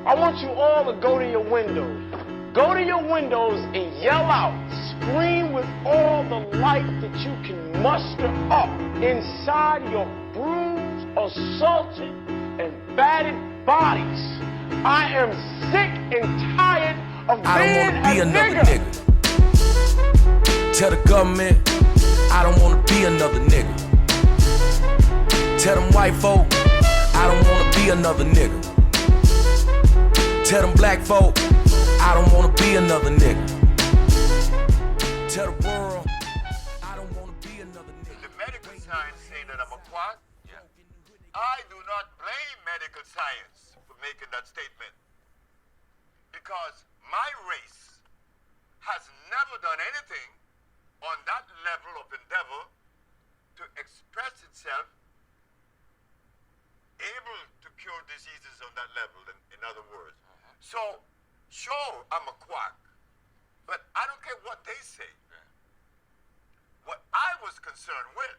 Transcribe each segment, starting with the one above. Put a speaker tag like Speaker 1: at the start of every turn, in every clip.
Speaker 1: I want you all to go to your windows. Go to your windows and yell out, scream with all the light that you can muster up inside your bruised, assaulted, and battered bodies. I am sick and tired of being a nigga.
Speaker 2: Tell the government I don't wanna be another nigga. Tell them white folk I don't wanna be another nigga. Tell them black folk I don't wanna be another nigga. Tell the world I don't wanna be another nigga.
Speaker 3: The medical science say that I'm a quack. Yeah. I do not blame medical science for making that statement, because my race has never done anything on that level of endeavor to express itself, able to cure diseases on that level, in other words. So, sure, I'm a quack, but I don't care what they say. What I was concerned with,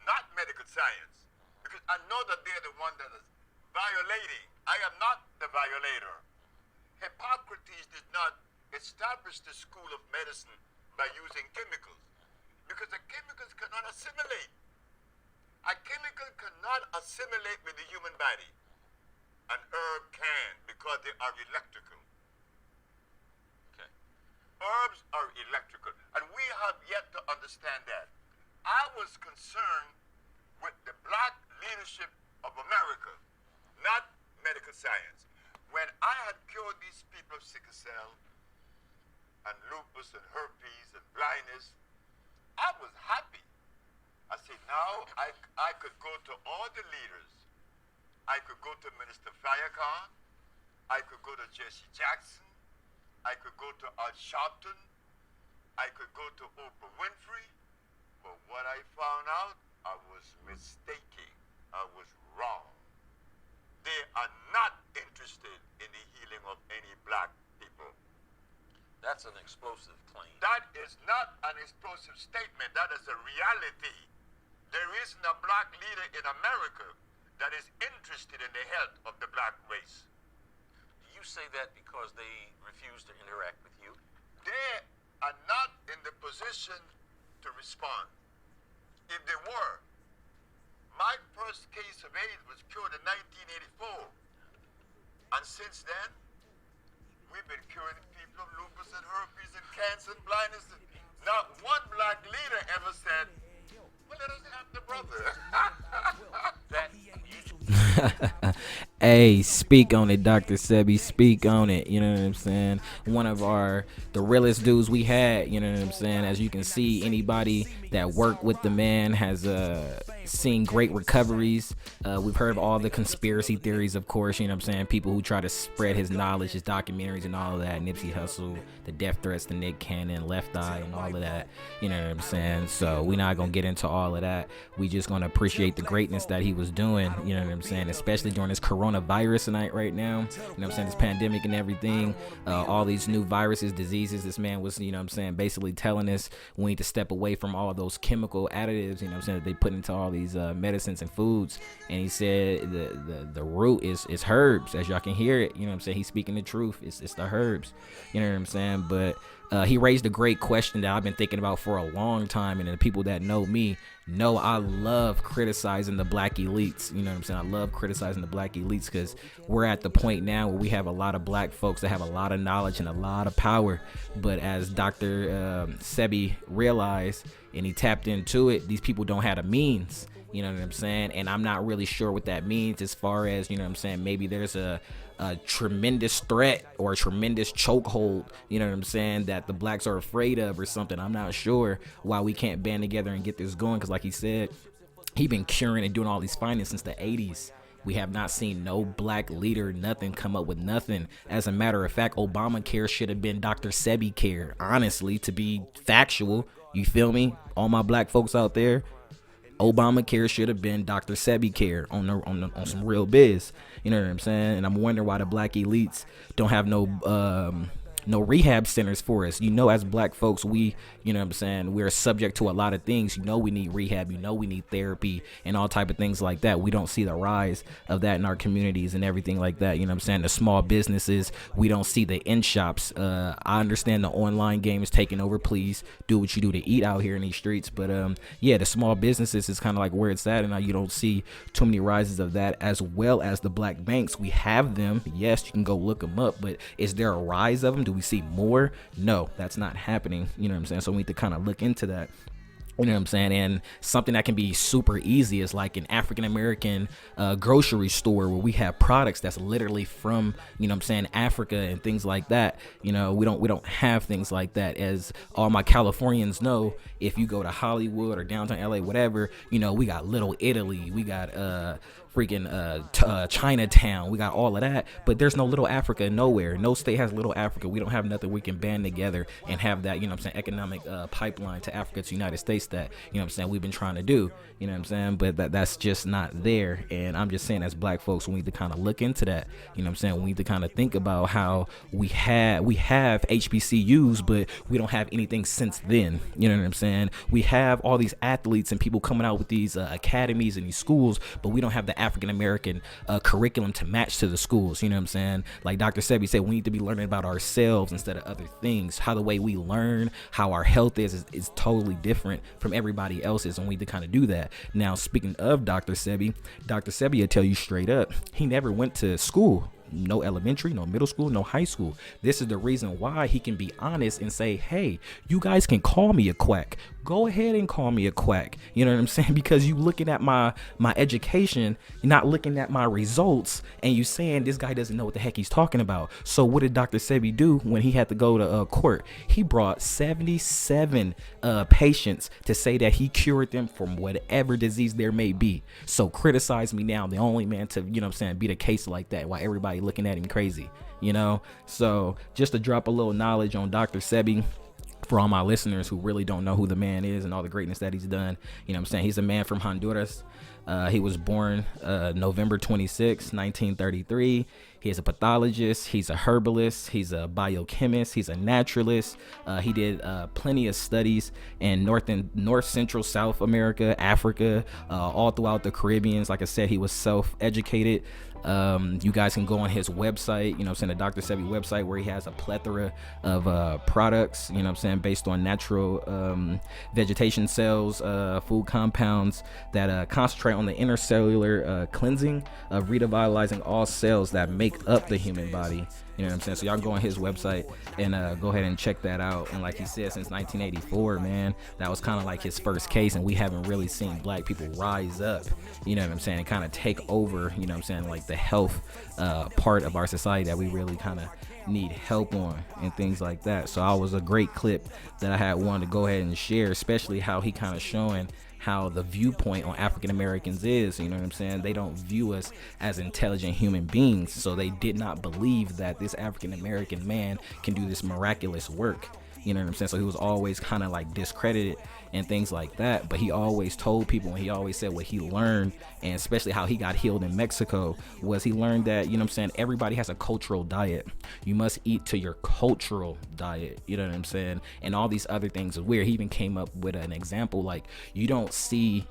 Speaker 3: not medical science, because I know that they're the one that is violating. I am not the violator. Hippocrates did not establish the school of medicine by using chemicals, because the chemicals cannot assimilate. A chemical cannot assimilate with the human body. An herb can, because they are electrical. Okay. Herbs are electrical, and we have yet to understand that. I was concerned with the black leadership of America, not medical science. When I had cured these people of sickle cell and lupus and herpes and blindness, I was happy. I said, now I could go to all the leaders. I could go to Minister Farrakhan. I could go to Jesse Jackson. I could go to Al Sharpton. I could go to Oprah Winfrey. But what I found out, I was mistaken. I was wrong. They are not interested in the healing of any black people.
Speaker 4: That's an explosive claim.
Speaker 3: That is not an explosive statement. That is a reality. There isn't a black leader in America that is interested in the health of the black race.
Speaker 4: Do you say that because they refuse to interact with you?
Speaker 3: They are not in the position to respond. If they were, my first case of AIDS was cured in 1984. And since then, we've been curing people of lupus and herpes and cancer and blindness. Not one black leader ever said, well, let us have the brother.
Speaker 5: Hey, speak on it, Dr. Sebi. Speak on it. You know what I'm saying? One of the realest dudes we had. You know what I'm saying? As you can see, anybody that worked with the man has seen great recoveries. We've heard of all the conspiracy theories, of course. You know what I'm saying? People who try to spread his knowledge, his documentaries and all of that. Nipsey Hussle, the death threats to Nick Cannon, Left Eye, and all of that. You know what I'm saying? So we're not going to get into all of that. We just going to appreciate the greatness that he was doing. You know what I'm saying? Especially during this coronavirus tonight right now. You know what I'm saying? This pandemic and everything. All these new viruses, diseases. This man was, you know what I'm saying, basically telling us we need to step away from all those chemical additives, you know what I'm saying, that they put into all these medicines and foods. And he said the root is herbs, as y'all can hear it. You know what I'm saying? He's speaking the truth. It's the herbs. You know what I'm saying? But he raised a great question that I've been thinking about for a long time, and the people that know me know I love criticizing the black elites. You know what I'm saying? I love criticizing the black elites because we're at the point now where we have a lot of black folks that have a lot of knowledge and a lot of power. But as Dr. Sebi realized, and he tapped into it, these people don't have the means. You know what I'm saying? And I'm not really sure what that means as far as, you know what I'm saying, maybe there's a tremendous threat or a tremendous chokehold, you know what I'm saying, that the blacks are afraid of or something. I'm not sure why we can't band together and get this going, because like he said, he been curing and doing all these findings since the 80s. We have not seen no black leader, nothing, come up with nothing. As a matter of fact, Obamacare should have been Dr. Sebi care, honestly, to be factual. You feel me? All my black folks out there, Obamacare should have been Dr. Sebi care on some real biz. You know what I'm saying? And I'm wondering why the black elites don't have no no rehab centers for us. As black folks, we, you know what I'm saying, we're subject to a lot of things. We need rehab, we need therapy and all type of things like that. We don't see the rise of that in our communities and everything like that. You know what I'm saying? The small businesses, we don't see the in shops. I understand the online game is taking over. Please do what you do to eat out here in these streets. But the small businesses is kind of like where it's at, and you don't see too many rises of that, as well as the black banks. We have them. Yes, you can go look them up, but is there a rise of them? Do we see more? No, that's not happening. You know what I'm saying? So we need to kind of look into that. You know what I'm saying? And something that can be super easy is like an African-American grocery store where we have products that's literally from, you know what I'm saying, Africa and things like that. We don't have things like that. As all my Californians know, if you go to Hollywood or downtown LA, whatever, we got Little Italy, we got Chinatown, we got all of that, but there's no Little Africa nowhere. No state has Little Africa. We don't have nothing we can band together and have that, economic pipeline to Africa, to United States that, we've been trying to do, but that's just not there. And I'm just saying, as black folks, we need to kind of look into that. We need to kind of think about how we have HBCUs, but we don't have anything since then. We have all these athletes and people coming out with these academies and these schools, but we don't have the African American curriculum to match to the schools. Like Dr. Sebi said, we need to be learning about ourselves instead of other things. How the way we learn, how our health is totally different from everybody else's, and we need to kind of do that. Now, speaking of Dr. Sebi will tell you straight up, he never went to school. No elementary, no middle school, no high school. This is the reason why he can be honest and say, hey, you guys can call me a quack. Go ahead and call me a quack. You know what I'm saying? Because you looking at my education, you're not looking at my results, and you saying this guy doesn't know what the heck he's talking about. So what did Dr. Sebi do when he had to go to court? He brought 77 patients to say that he cured them from whatever disease there may be. So criticize me now, the only man to, beat a case like that while everybody looking at him crazy, So just to drop a little knowledge on Dr. Sebi for all my listeners who really don't know who the man is and all the greatness that he's done. He's a man from Honduras. He was born November 26, 1933. He is a pathologist. He's a herbalist. He's a biochemist. He's a naturalist. He did plenty of studies in North Central South America, Africa, all throughout the Caribbean. Like I said, he was self-educated. You guys can go on his website, the Dr. Sebi website, where he has a plethora of products, based on natural vegetation cells, food compounds that concentrate on the intercellular cleansing of revitalizing all cells that make up the human body. So y'all go on his website and go ahead and check that out. And like he said, since 1984, man, that was kind of like his first case, and we haven't really seen black people rise up, and kind of take over, like the health part of our society that we really kind of need help on and things like that. So I was a great clip that I had wanted to go ahead and share, especially how he kind of showing how the viewpoint on African Americans is, they don't view us as intelligent human beings. So they did not believe that this African American man can do this miraculous work. So he was always kind of like discredited and things like that, but he always told people, and he always said what he learned, and especially how he got healed in Mexico, was he learned that, everybody has a cultural diet. You must eat to your cultural diet, and all these other things are weird. He even came up with an example, like, you don't see,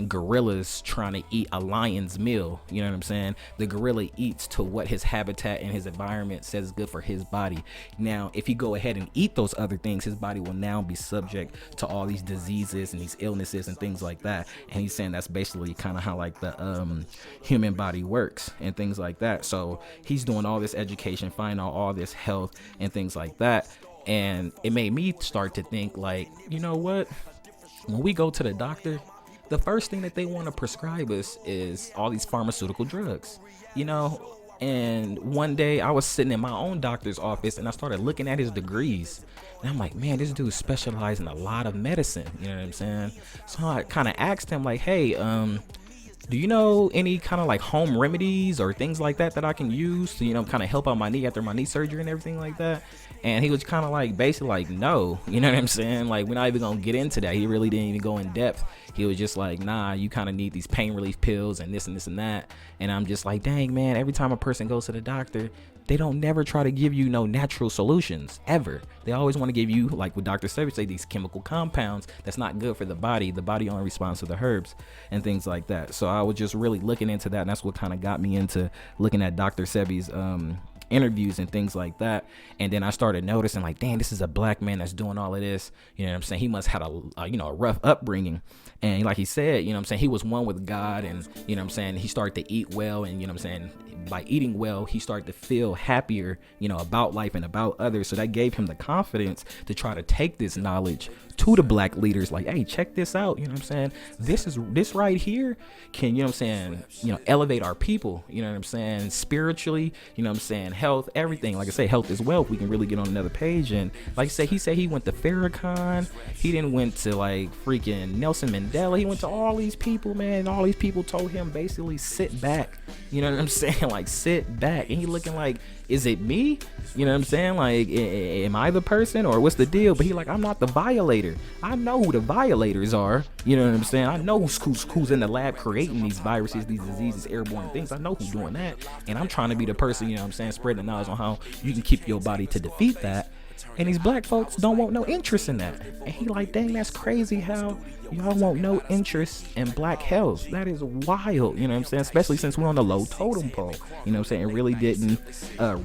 Speaker 5: gorillas trying to eat a lion's meal. The gorilla eats to what his habitat and his environment says is good for his body. Now, if you go ahead and eat those other things, his body will now be subject to all these diseases and these illnesses and things like that. And he's saying that's basically kind of how like the human body works and things like that. So he's doing all this education, finding out all this health and things like that. And it made me start to think, like, you know what, when we go to the doctor, the first thing that they want to prescribe us is all these pharmaceutical drugs, And one day I was sitting in my own doctor's office and I started looking at his degrees. And I'm like, man, this dude specialized in a lot of medicine. You know what I'm saying? So I kind of asked him, like, hey, do you know any kind of like home remedies or things like that I can use to, kind of help out my knee after my knee surgery and everything like that? And he was kind of like basically like, no, you know what I'm saying? Like, we're not even going to get into that. He really didn't even go in depth. He was just like, nah, you kind of need these pain relief pills and this and this and that. And I'm just like, dang, man, every time a person goes to the doctor, they don't never try to give you no natural solutions ever. They always want to give you, like what Dr. Sebi say, these chemical compounds that's not good for the body. The body only responds to the herbs and things like that. So I was just really looking into that, and that's what kind of got me into looking at Dr. Sebi's interviews and things like that. And then I started noticing, like, damn, this is a black man that's doing all of this. You know what I'm saying? He must have had a rough upbringing. And like he said, you know what I'm saying, he was one with God, and you know what I'm saying, he started to eat well, and you know what I'm saying, by eating well, he started to feel happier, about life and about others. So that gave him the confidence to try to take this knowledge to the black leaders, like, hey, check this out. You know what I'm saying? This right here can, elevate our people, you know what I'm saying, spiritually, you know what I'm saying, health, everything. Like I say, health is wealth. We can really get on another page. And like I say, he said he went to Farrakhan. He didn't went to like freaking Nelson Mandela. He went to all these people, man. And all these people told him basically sit back. You know what I'm saying? Like, sit back. And he looking like, is it me? You know what I'm saying? Like, am I the person, or what's the deal? But he like, I'm not the violator. I know who the violators are. You know what I'm saying? I know who's in the lab creating these viruses, these diseases, airborne things. I know who's doing that. And I'm trying to be the person, you know what I'm saying, spreading the knowledge on how you can keep your body to defeat that. And these black folks don't want no interest in that. And he like, dang, that's crazy how y'all want no interest in black health. That is wild, you know what I'm saying? Especially since we're on the low totem pole, you know what I'm saying? It really didn't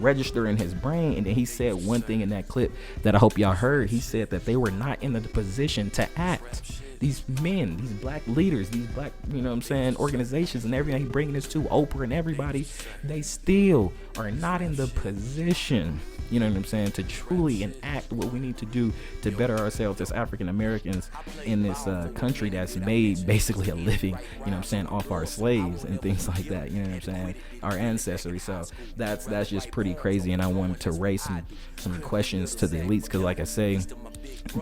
Speaker 5: register in his brain. And then he said one thing in that clip that I hope y'all heard. He said that they were not in the position to act. These men, these black leaders, these black, you know what I'm saying, organizations and everything, he bringing this to Oprah and everybody, they still are not in the position, you know what I'm saying, to truly enact what we need to do to better ourselves as African Americans in this country that's made basically a living, you know what I'm saying, off our slaves and things like that, you know what I'm saying, our ancestry. So that's just pretty crazy. And I wanted to raise some questions to the elites, because like I say,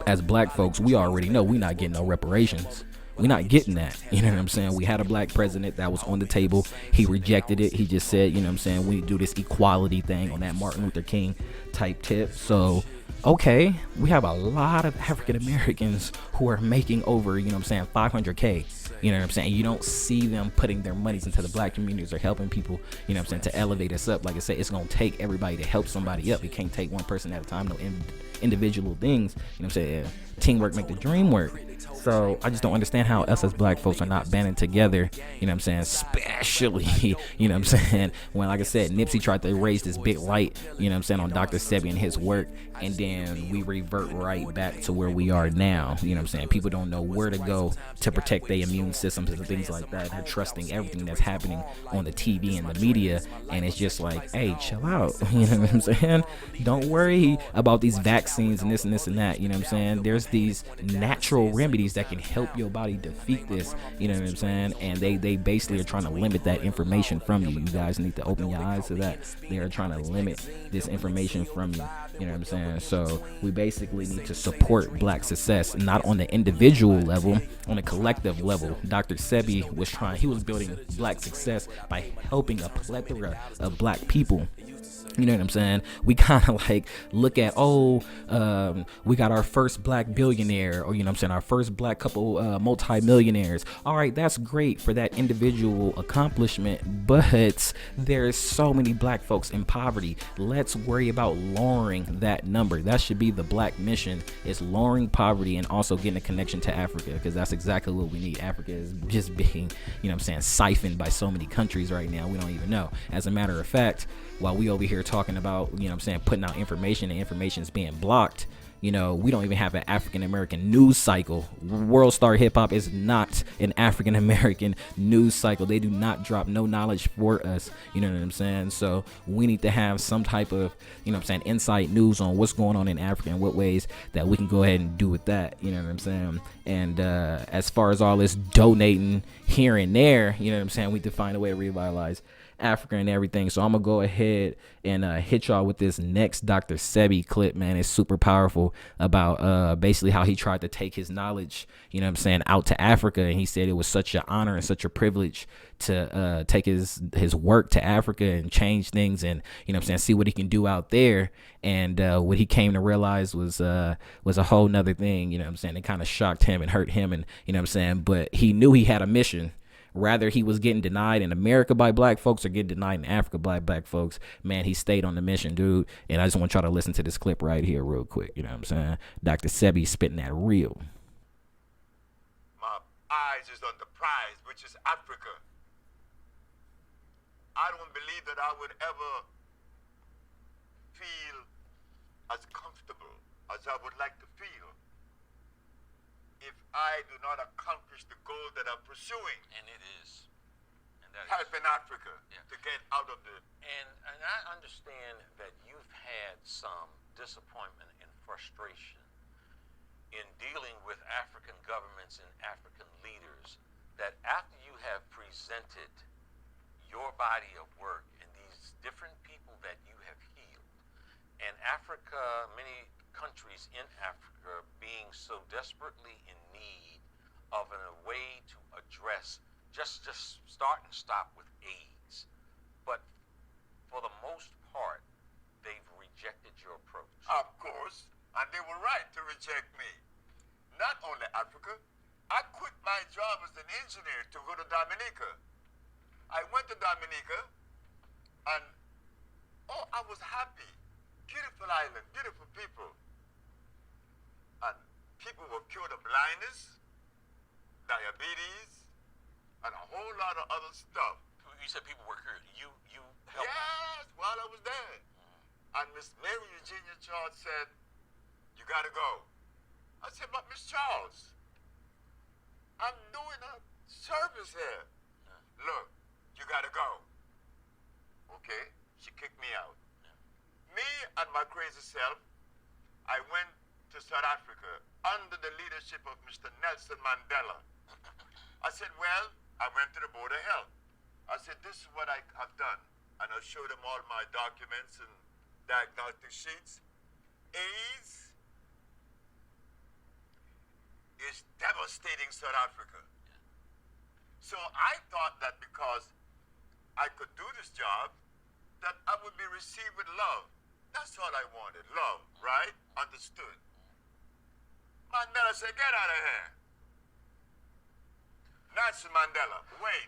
Speaker 5: as black folks, we already know we're not getting no reparations. We're not getting that. You know what I'm saying? We had a black president that was on the table. He rejected it. He just said, you know what I'm saying, we do this equality thing on that Martin Luther King type tip. So, okay, we have a lot of African Americans who are making over, you know what I'm saying, 500K. You know what I'm saying? You don't see them putting their monies into the black communities or helping people, you know what I'm saying, to elevate us up. Like I said, it's going to take everybody to help somebody up. You can't take one person at a time, no individual things. You know what I'm saying? Teamwork make the dream work. So I just don't understand how us as black folks are not banding together, you know what I'm saying, especially, you know what I'm saying, when, like I said, Nipsey tried to raise this big light, you know what I'm saying, on Dr. Sebi and his work, and then we revert right back to where we are now. You know what I'm saying? People don't know where to go to protect their immune systems and things like that. They're trusting everything that's happening on the TV and the media, and it's just like, hey, chill out. You know what I'm saying? Don't worry about these vaccines and this and this and that. You know what I'm saying? There's these natural remedies that can help your body defeat this. You know what I'm saying? And they basically are trying to limit that information from you. You guys need to open your eyes to that. They are trying to limit this information from you. You know what I'm saying? So we basically need to support black success, not on the individual level, on a collective level. Dr. Sebi he was building black success by helping a plethora of black people. You know what I'm saying? We kind of like look at, we got our first black billionaire, or, you know what I'm saying, our first black couple multi-millionaires. All right, that's great for that individual accomplishment, but there's so many black folks in poverty. Let's worry about lowering that number. That should be the black mission, is lowering poverty and also getting a connection to Africa, because that's exactly what we need. Africa is just being, you know what I'm saying, siphoned by so many countries right now. We don't even know. As a matter of fact, while we over here talking about, you know what I'm saying, putting out information and information is being blocked, you know, we don't even have an African American news cycle. World Star Hip Hop is not an African American news cycle. They do not drop no knowledge for us. You know what I'm saying? So we need to have some type of, you know what I'm saying, insight news on what's going on in Africa and what ways that we can go ahead and do with that. You know what I'm saying? And as far as all this donating here and there, you know what I'm saying, we need to find a way to revitalize Africa and everything. So I'm gonna go ahead and hit y'all with this next Dr. Sebi clip, man. It's super powerful about basically how he tried to take his knowledge, you know what I'm saying, out to Africa. And he said it was such an honor and such a privilege to take his work to Africa and change things, and you know what I'm saying, see what he can do out there. And what he came to realize was a whole nother thing, you know what I'm saying. It kind of shocked him and hurt him, and you know what I'm saying, but he knew he had a mission. Rather he was getting denied in America by black folks or getting denied in Africa by black folks, man, he stayed on the mission, dude. And I just want y'all to listen to this clip right here real quick, you know what I'm saying. Dr. Sebi spitting that real.
Speaker 3: My eyes is on the prize, which is Africa. I don't believe that I would ever feel as comfortable as I would like to feel if I do not accomplish the goal that I'm pursuing.
Speaker 4: And it is. And that
Speaker 3: Helping Africa to get out of the...
Speaker 4: And I understand that you've had some disappointment and frustration in dealing with African governments and African leaders, that after you have presented your body of work and these different people that you have healed, and Africa, many countries in Africa being so desperately in need of a way to address, just start and stop with AIDS. But for the most part, they've rejected your approach.
Speaker 3: Of course, and they were right to reject me. Not only Africa, I quit my job as an engineer to go to Dominica. I went to Dominica, and I was happy. Beautiful island, beautiful people. And people were cured of blindness, diabetes, and a whole lot of other stuff.
Speaker 4: You said people were cured. You helped.
Speaker 3: Yes, while I was there. And Miss Mary Eugenia Charles said, "You gotta go." I said, "But Miss Charles, I'm doing a service here." "Look, you gotta go." Okay, she kicked me out. Me and my crazy self, I went to South Africa under the leadership of Mr. Nelson Mandela. I said, well, I went to the Board of Health. I said, this is what I have done. And I showed them all my documents and diagnostic sheets. AIDS is devastating South Africa. So I thought that because I could do this job, that I would be received with love. That's all I wanted, love, right? Understood. Mandela said, get out of here. Nelson Mandela, wait.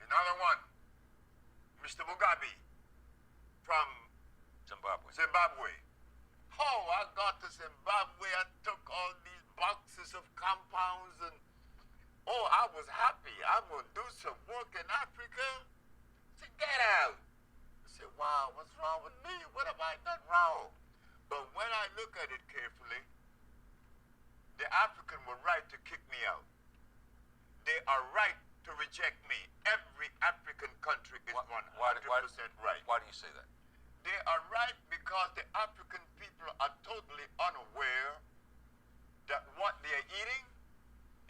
Speaker 3: Another one, Mr. Mugabe from Zimbabwe. Oh, I got to Zimbabwe, I took all these boxes of compounds and, I was happy. I'm going to do some work in Africa. I said, get out. I said, wow, what's wrong with me? What have I done wrong? But when I look at it carefully, the African were right to kick me out. They are right to reject me. Every African country is 100% right.
Speaker 4: Why do you say that?
Speaker 3: They are right because the African people are totally unaware that what they are eating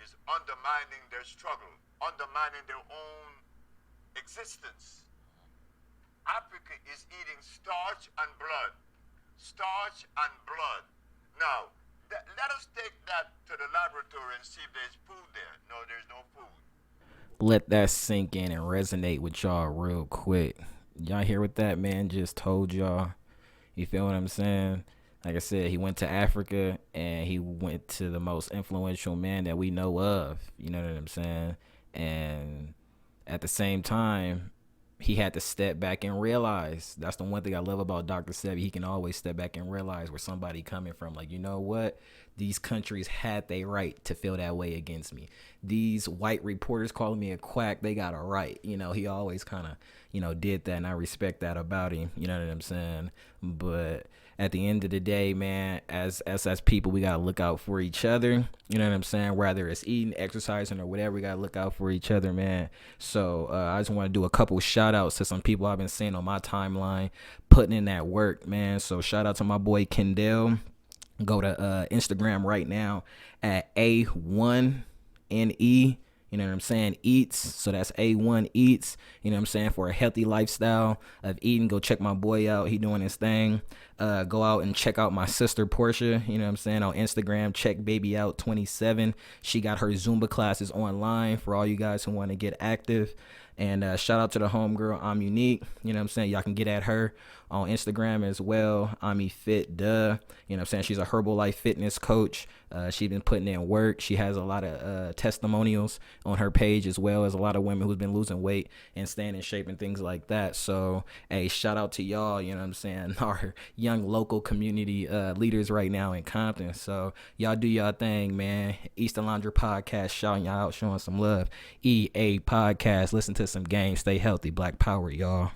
Speaker 3: is undermining their struggle, undermining their own existence. Africa is eating starch and blood. Starch and blood. Now, let us take that to the laboratory and see if there's food there. No, there's no food.
Speaker 5: Let that sink in and resonate with y'all real quick. Y'all hear what that man just told y'all? You feel what I'm saying? Like I said, he went to Africa and he went to the most influential man that we know of. You know what I'm saying? And at the same time, he had to step back and realize. That's the one thing I love about Dr. Sebi. He can always step back and realize where somebody coming from. Like, you know what? These countries had their right to feel that way against me. These white reporters calling me a quack, they got a right. You know, he always kind of, did that, and I respect that about him. You know what I'm saying? But at the end of the day, man, as people, we gotta look out for each other. You know what I'm saying? Whether it's eating, exercising, or whatever, we gotta look out for each other, man. So I just want to do a couple shout outs to some people I've been seeing on my timeline putting in that work, man. So shout out to my boy Kendall. Go to Instagram right now at A1NE You know what I'm saying? Eats. So that's A1 Eats. You know what I'm saying? For a healthy lifestyle of eating. Go check my boy out. He doing his thing. Go out and check out my sister Portia. You know what I'm saying? On Instagram, check baby out 27. She got her Zumba classes online for all you guys who want to get active. And shout out to the homegirl, I'm Unique. You know what I'm saying? Y'all can get at her on Instagram as well. Ami Fit, duh. You know what I'm saying? She's a Herbalife fitness coach. She's been putting in work. She has a lot of testimonials on her page, as well as a lot of women who's been losing weight and staying in shape and things like that. So, hey, shout out to y'all, you know what I'm saying? Our young local community leaders right now in Compton. So y'all do y'all thing, man. East Alondra Podcast, shouting y'all out, showing some love. EA Podcast, listen to some games. Stay healthy. Black Power, y'all.